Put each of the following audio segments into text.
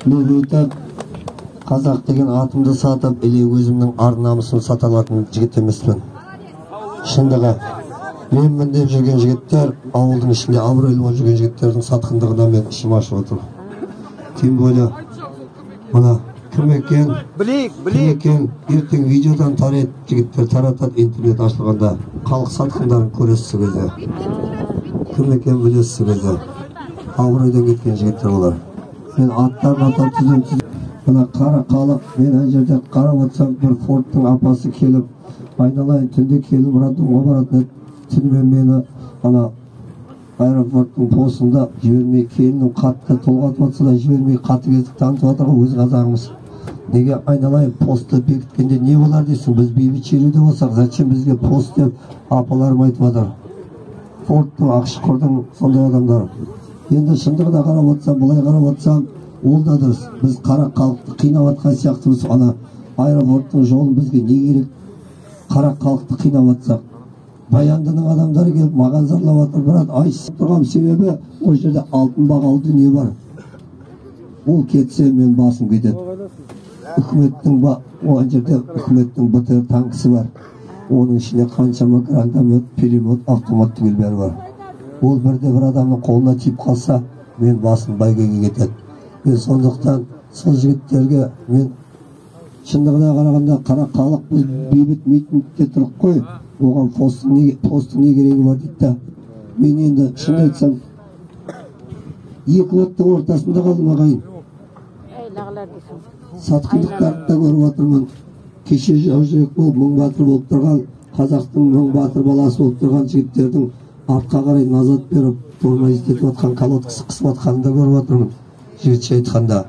Нұрбөйтен қазақ деген атымды сатып, еле өзімнің ар намысын сата алатын жігіт емеспін. Шындығы, мен міндеп жүрген жігіттер, ауылдың ішінде абыройлы болып жүрген жігіттердің сатқындығына мен ішім ашып отыр. Тем более, мына кім екен, ертең видеодан тарайды, жігіттер таратады, интернет ашылғанда халық сатқындарын көресіз көзі. Кім екен білесіз көзі. Абыройдан кеткен жігіттер олар. Мен аттарын атап түзем. Мына қара халық, мен ана жерде қарап отырсам, бір Фордтың апасы келіп, айналайын түнде келіп Радомға баратын түнімен мені ана аэропорттың посында жібермей, келінім қатты толғатып отырса да жібермей, қатыгездік танытып жатыр ғой, өз қазағымыз. Неге айналайын постты бекіткенде не болар дейсің? Біз бейбіт шеруде болсақ, зачем бізге пост деп апаларым айтып жатыр. Фордтың, Ақшұқырдың сондай адамдар. Енді шындығына қарап отырсам, бұлай қарап отырсам, ол да дұрыс. Біз қара халықты қинап жатқан сияқтымыз. Ана аэропорттың жолын бізге не керек? Қара халықты қинап жатсақ. Баяндының адамдары келіп маған зарлап жатыр. Бірақ айсыз тұрған себебі ол жерде алтын бағалы дүние бар. Ол кетсе мен басым кетеді. Үкіметтің ол жерде үкіметтің БТР танкісі бар. Оның ішінде қаншама гранатомет, пулемет, автомат түгел бәрі бар. Ол бірде бір адамның қолына тиіп қалса, мен басым бәйгеге кетеді. Мен сондықтан сол жігіттерге мен шындығына қарағанда қара халық біз бейбіт митингте тұрып қой, оған посттың не керегі бар дейді. Мен енді шын айтсам, екі оттың ортасында қалдым ағайын. Сатқындықтарды да көріп отырмын. Кеше жаужүрек болып, мың батыр болып тұрған, қазақтың мың батыр баласы болып тұрған жігіттердің артқа қарай назат беріп, журналист етіп отқан колодкасы қысып отқанын да көріп отырмын. Жігітше айтқанда.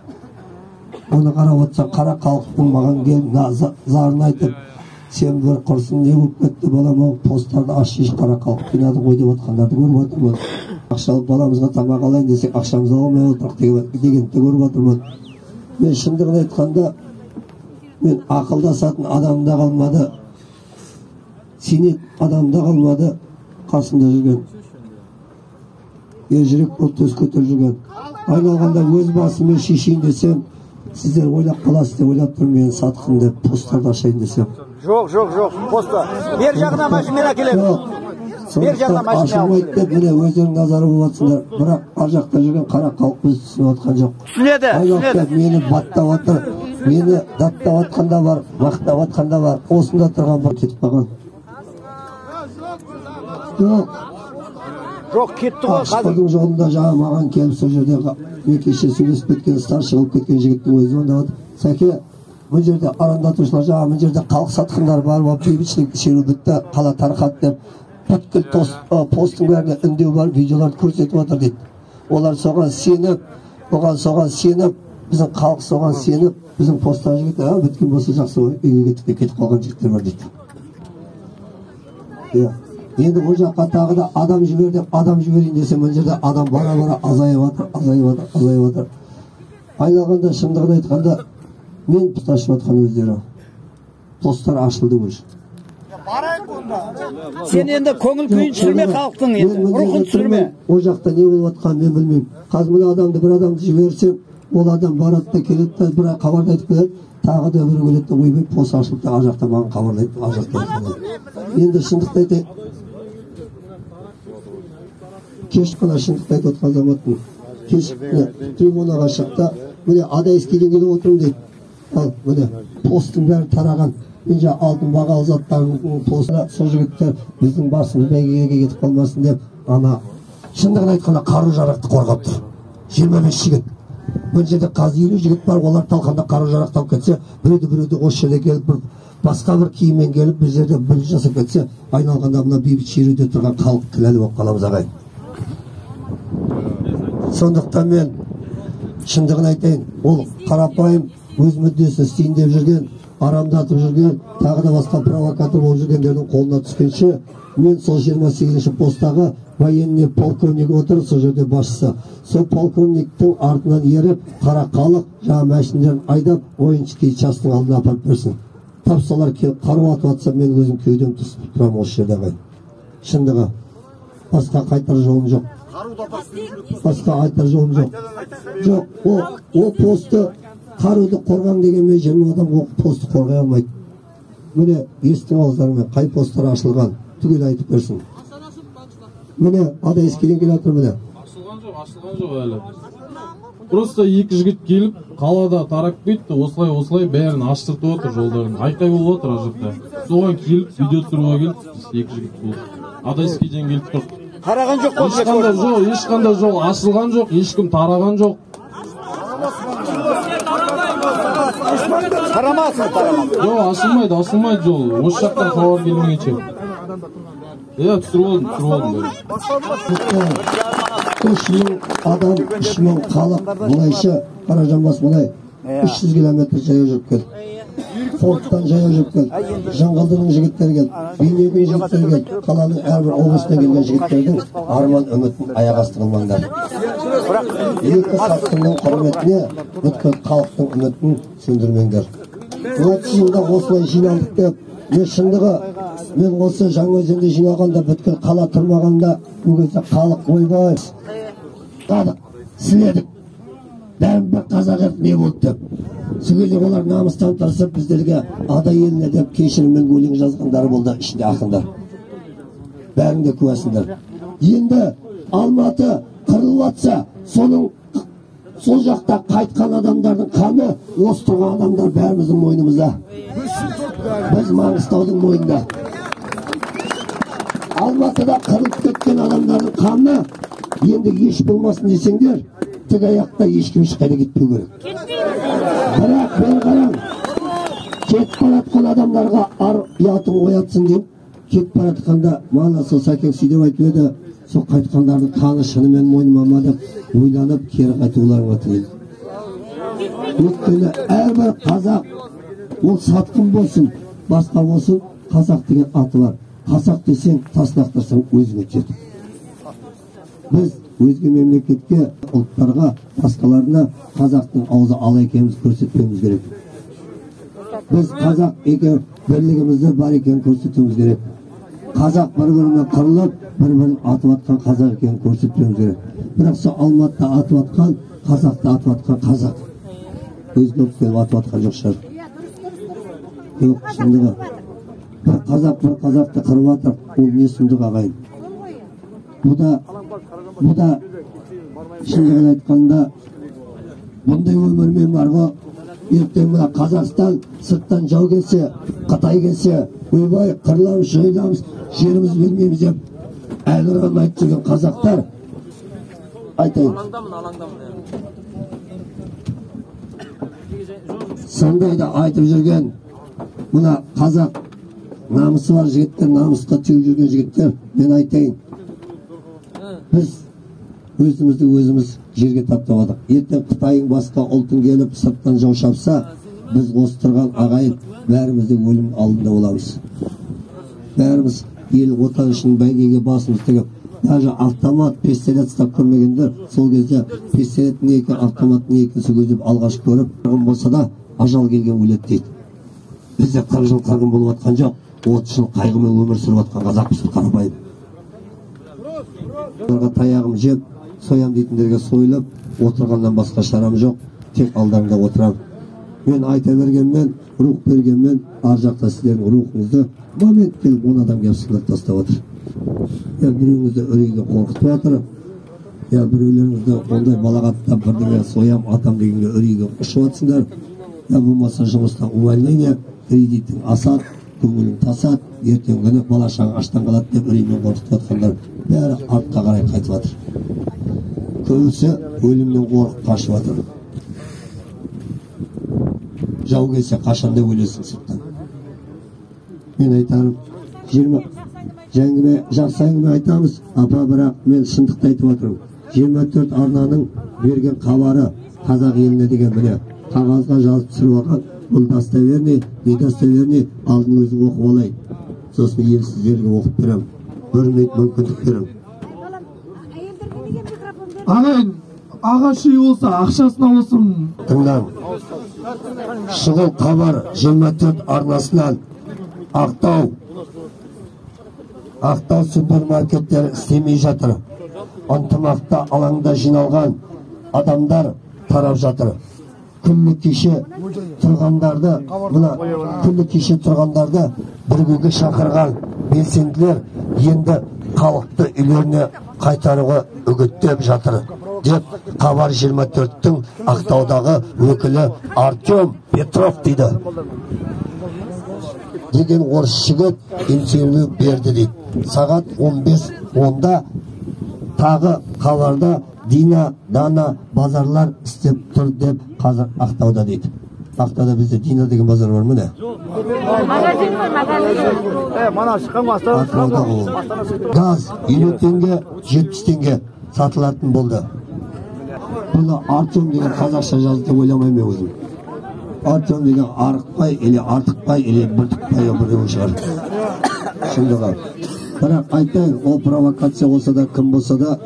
Оны қарап отырса, қара халықтың маған келіп зарын айтып, сен бір құрсын не болып кетті балам, посттарды аш-шеш қара халық қинады ғой деп отқандарды көріп отырмын. Ақша алып баламызға тамақ алайын десек, ақшамызды алмай отырық дегенді көріп отырмын. Мен шындығын айтқанда, мен ақылдасатын адамда қалмады, сенет адамда қалмады, қасымда жүрген ержүрек болып төс көтеріп жүрген. Айналғанда өз басымен шешейін десем, сіздер ойлап қаласыз деп ойлап тұрмын, мен сатқын деп посттарды ашайын десем. Жоқ, постта. Бер жағына машина әкелемін. Бер жағына машина алып. Міне өздерің назары болып жатсыңдар, бірақ ар жақта жүрген қара халық біз түсініп отқан жоқ. Түсінеді. Мені баттап отыр, мені даттап отқанда бар, мақтап отқанда бар, осында тұрған бір кетіп қалған. Жоқ, кетті ғой. Ақшұқырдың жолында жаңа маған келіп сол жерде мен кеше сөйлесіп кеткен, старший болып кеткен жігіттің өзі онда отыр. Сәке, бұл жерде арандатушылар жаңа бұл жерде халық сатқындар бар, бейбітшілік шеру бітті, қала тарқат деп бүткіл посттың бәріне үндеу бар, видеоларды көрсетіп отыр дейді. Олар соған сеніп, біздің халық соған сеніп, біздің посттағы жігіттер, біткен болса жақсы үйге кетіп қалған жігіттер бар дейді. Енді ол жаққа тағы да адам жібер деп, адам жіберейін десем, бұл жерде адам бара-бара азайып отыр. Айналғанда шындығын айтқанда, мен тұташып отқан өздері. Посттар ашылды өз. Сен енді көңіл күйін түсірме халықтың енді, рухын түсірме. Ол жақта не болып отқан мен білмеймін. Қазір мына адамды бір адамды жіберсем, ол адам барады да келеді да, бір хабарды айтып келеді, тағы да бір келеді да, ойбай, пост ашылып та, ар жақта маған хабарлайды, ар жақта айтып. Енді шындықты айтайын. Кеш қана шындықты айтып отқан заматтың. Кеш трибунаға шықты, міне Адайскиден келіп отырмын дейді. Ал, міне, посттың бәрі тараған. Мен жа алтын бағалы заттардың постына сол жігіттер біздің басымыз бәйгеге кетіп қалмасын деп, ана шындығын айтқанда қару жарақты қорғап тұр. 25 жігіт. Бұл жерде қазір 50 жігіт бар, олар талқанда қару жарақты алып кетсе, біреуді осы жерде келіп, басқа бір киіммен келіп, біз жерде бүл жасап кетсе, айналғанда мына бейбіт шеруде тұрған халық кінәлі болып қаламыз ағайын. Сондықтан мен шындығын айтайын, ол қарапайым өз мүддесін істейін деп жүрген, арамдатып жүрген, тағы да басқа провокатор болып жүргендердің қолына түскенше, мен сол 28-ші посттағы военный полковник отыр, сол жерде басшысы. Сол полковниктің артынан еріп, қара халық жаңа мәшіндерін айдап, ойыншықи частың алдына апарып берсін. Тап солар қару атып атса, мен өзім кеудем түсіп тұрамын осы жерде ағайын. Шындығы, басқа қайтар жолым жоқ. Басқа айтар жолым жоқ. Жоқ, о постты қаруды қорған дегенмен 20 адам о постты қорғай алмайды. Міне естің ауыздарымен қай посттар ашылған түгел айтып берсін. Міне ада ескеден келе жатыр міне. Ашылған жоқ әлі. Просто екі жігіт келіп қалада тарап кетті, осылай бәрін аштыртып отыр жолдарын. Айқай болып отыр жақта. Соған келіп видео түсіруге келіп екі жігіт болды. Адайскиден келіп тұр. Тараған жоқ қой. Ешқандай жол ашылған жоқ, ешкім тараған жоқ. Тарамасын. Жоқ, ашылмайды жол. Осы жақтан хабар келмегенше. Түсіріп алдым. 3.000 адам, 3.000 халық, мұнайшы, Қаражанбас мұнай, 300 километр жаяу жүріп келді. Форттан жаяу жүріп келді. Жаңғалдының жігіттері келді, Бейнеуген жігіттері келді. Қаланың әрбір облысынан келген жігіттердің арман үмітін аяқ асты қылмаңдар. Екі сатқынның құрметіне бүткіл халықтың үмітін сөндірмеңдер. 30 жылда осылай жиналдық деп, мен осы Жаңаөзенде жиналғанда бүткіл қала тұрмағанда бұл кезде халық ойбай қадық, сіледік, бәрін бір қазақ ет не болды деп. Сол кезде олар намыстан тырысып біздерге ада еліне деп кешіріммен өлең жазғандары болды, ішінде ақындар. Бәрін де куәсіңдер. Енді Алматы қырылып жатса, сол жақта қайтқан адамдардың қаны, осы тұрған адамдар бәріміздің мойнымызда. Біз Маңғыстаудың мойнында. Алматыда қырылып кеткен адамдардың қаны енді еш болмасын десеңдер, тік аяқта ешкім ешқайда кетпеу керек. Бірақ мен қарам, кетіп баратқан адамдарға ұятың оятсын деп, кетіп баратқанда мана сол Сәкен сөйтіп айтып еді, сол қайтқандардың қаны шынымен мойныма ма деп ойланып кері қайтуларыңа тілеймін. Өйткені әрбір қазақ, ол сатқын болсын, басқа болсын, қазақ деген аты бар. Қазақ десең, тас лақтырсаң өзіңе жетіп. Біз өзге мемлекетке, ұлттарға, басқаларына қазақтың аузы ала екеніміз көрсетпеуіміз керек. Біз қазақ екен, бірлігімізді бар екенін көрсетуіміз керек. Қазақ бір-біріне қырылып, бір-бірін атып атқан қазақ екенін көрсетуіміз керек. Бірақ сол Алматыда атып атқан, Қазақта атып атқан қазақ. Өзге келіп атып атқан жоқ шығар. Жоқ, шындығы. Бір қазақты қырып атыр, ол не сұмдық ағайын. Бұда шындығын айтқанда бұндай өмірмен бар ғой. Ертең мына Қазақстан сырттан жау келсе, Қытай келсе, ойбай қырыламыз, жойламыз, жеріміз білмейміз деп әлгі айтып жүрген қазақтар айтайын. Сондайды айтып жүрген мына қазақ намысы бар жігіттер, намысқа теуіп жүрген жігіттер, мен айтайын. Біз өзіміз жерге таптап алдық. Ертең Қытайың басқа ұлтын келіп сырттан жау шапса, біз осы тұрған ағайын бәріміздің өлім алдында боламыз. Бәріміз ел отан үшін бәйгеге басымыз тігіп, даже автомат, пистолет ұстап көрмегендер, сол кезде пистолет не екен, автомат не екен сол кезде алғаш көріп, болса да ажал келген өледі дейді. Бізде 40 жыл қырғын болып жатқан жоқ, 30 жыл қайғымен өмір сүріп жатқан қазақпыз қарапайым. Оларға таяғым жеп, соям дейтіндерге сойылып, отырғаннан басқа шарам жоқ, тек алдарында отырам. Мен айта бергенмен, рух бергенмен, ар жақта сіздердің рухыңызды момент келіп 10 адам келіп сындырып тастап отыр. Біреуіңізді үрейге қорқытып отыр, біреулеріңізді ондай балағаттап бірдеңе соям атам дегенге үрейге ұшып отсыңдар. Болмаса жұмыстан увольнение, кредиттің асат, көңілің тасат, ертең күні бала шаң аштан қалады деп үреймен қорқытып отқандар бәрі артқа қарай қайтып жатыр. Көбісі өлімнен қорқып қашып жатыр. Жау келсе қашанда өлесің сырттан. Мен айтарым, жақсы әңгіме айтамыз, апа, бірақ мен шындықты айтып отырмын. 24 арнаның берген хабары қазақ еліне деген міне қағазға жазып түсіріп алған, бұл достоверный, недостоверный, алдын өзің оқып алайын. Сосын елсіздерге оқып берем, мүмкіндік берем. Ағайын, аға шүй болса ақшасын алысың. Тыңдан, шұғыл хабар 24 арнасынан Ақтау супермаркеттері істемей жатыр. ынтымақта алаңда жиналған адамдар тарап жатыр. Күллі кеше тұрғандарды бірігуге шақырған белсенділер енді халықты үйлеріне қайтаруға үгіттеп жатыр деп хабар 24-тің Ақтаудағы өкілі Артем Петров дейді. Деген орыс жігіт интервью берді дейді. Сағат 15:10-да тағы хабарда Дана базарлар істеп тұр деп қазір Ақтауда дейді. Ақтауда бізде Дина деген базар бар міне. Газ 50 теңге, 70 теңге сатылатын болды. Бұны Артем деген қазақша жазды деп ойламаймын өзім. Артем деген арықпай, или артықпай, или біртікпай біреу шығар. Шындыға. Бірақ айтайын, ол провокация болса да, кім болса да,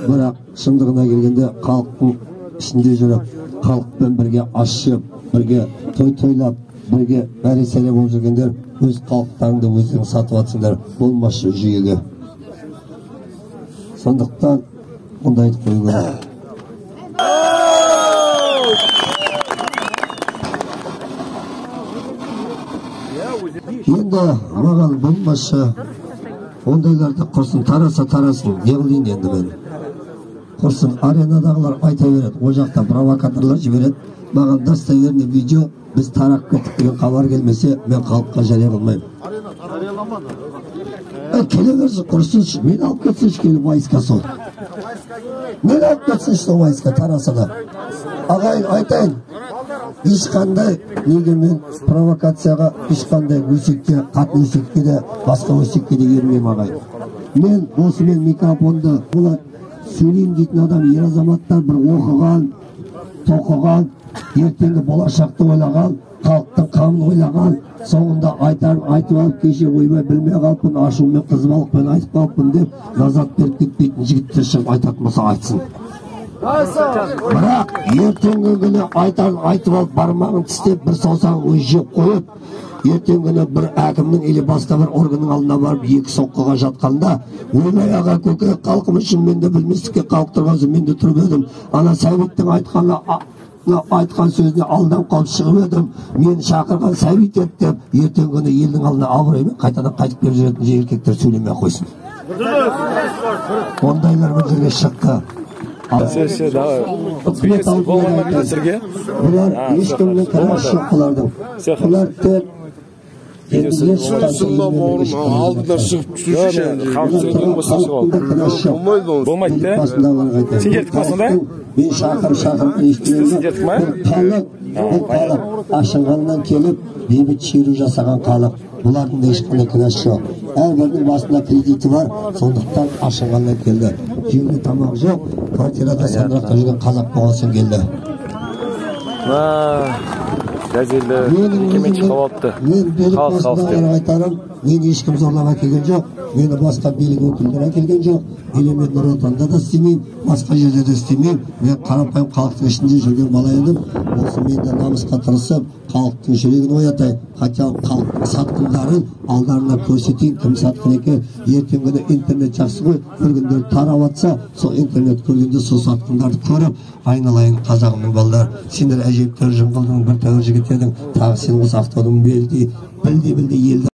бірақ шындығына келгенде халықтың ішінде жүріп, халықпен бірге ас жеп, бірге тойлап, бірге мәреселе болып жүргендер өз халықтарыңды өздерің сатып атсыңдар, болмашы жүйеге. Сондықтан ондайды қою керек. Енді маған болмашы ондайларды құрсын, тарасын, неғылейін енді мен. Құрсын, аренадағылар айта береді, о жақта провокаторлар жібереді, маған достоверный видео, біз тарап кеттік деген хабар келмесе, мен халыққа жария қылмаймын. Келе берсін, құрсыншы, мен алып кетсінші келіп войска сол. Мен алып кетсінші сол войска тарасада. Ағайын, айтайын, ешқандай неге мен провокацияға, ешқандай өсекке, қатын өсекке де, басқа өсекке де ермеймін ағайын. Мен осымен микрофонды болады, сөйлейін дейтін адам, ер азаматтар бір оқыған, тоқыған, ертеңгі болашақты ойлаған, халықтың қамын ойлаған, соңында айтарын айтып алып, кеше ойбай білмей қалыппын, ашумен қызбалықпен айтып қалыппын деп, назат беріп кетпейтін жігіттер шығып айтатын болса айтсын. Бірақ ертеңгі күні айтарын айтып алып, бармағын тістеп, бір саусағын өз жеп қойып, ертеңгі күні бір әкімнің или басқа бір органның алдына барып екі соққыға жатқанда, ойбай аға көке, халқым үшін мен де білместікке қалып тұрған соң мен де тұрып едім. Ана Сәбиттің айтқан сөзіне алдан қалып шығып едім, мені шақырған Сәбит еді деп, ертеңгі күні елдің алдына абыроймен қайтадан қайтып келіп жүретін еркектер сөйлемей қойсын. Ондайлар бұл жерге шықты. Үкімет алдына айтады. Бұлар ешкімнің кінәсі жоқ бұлардың. Бұлар тек алдыда шығып түсуші болмайды да? Сен жертік басында? Мен шақырып естімеймін. Бұл халық ашынғаннан келіп бейбіт шеру жасаған халық. Бұлардың да ешқандай кінәсі жоқ. Әрбірдің басында кредиті бар, сондықтан ашынғаннан келді. Жеуге тамақ жоқ, квартирада сандырақта жүрген қазақ болған соң келді. Газелді кеменші қалапты. Мен билік басындағыларға айтарым, мен ешкім зорлап әкелген жоқ, мені басқа билік өкілдері әкелген жоқ, или мен Нұр Отанда да істемеймін, басқа жерде де істемеймін. Мен қарапайым халықтың ішінде жүрген бала едім. Осы мен де намысқа тырысып, халықтың жүрегін оятайын, хотя халықтың сатқындарын алдарына көрсетейін, кім сатқын екен. Ертеңгі күні интернет жақсы ғой, көргендер тарап атса, сол интернет көргенде сол сатқындарды көріп, айналайын қазағымның балдар, сендер әжептәуір жыңғылдың бір тәуір жігіт едің, тағы сен осы Ақтаудың білді елді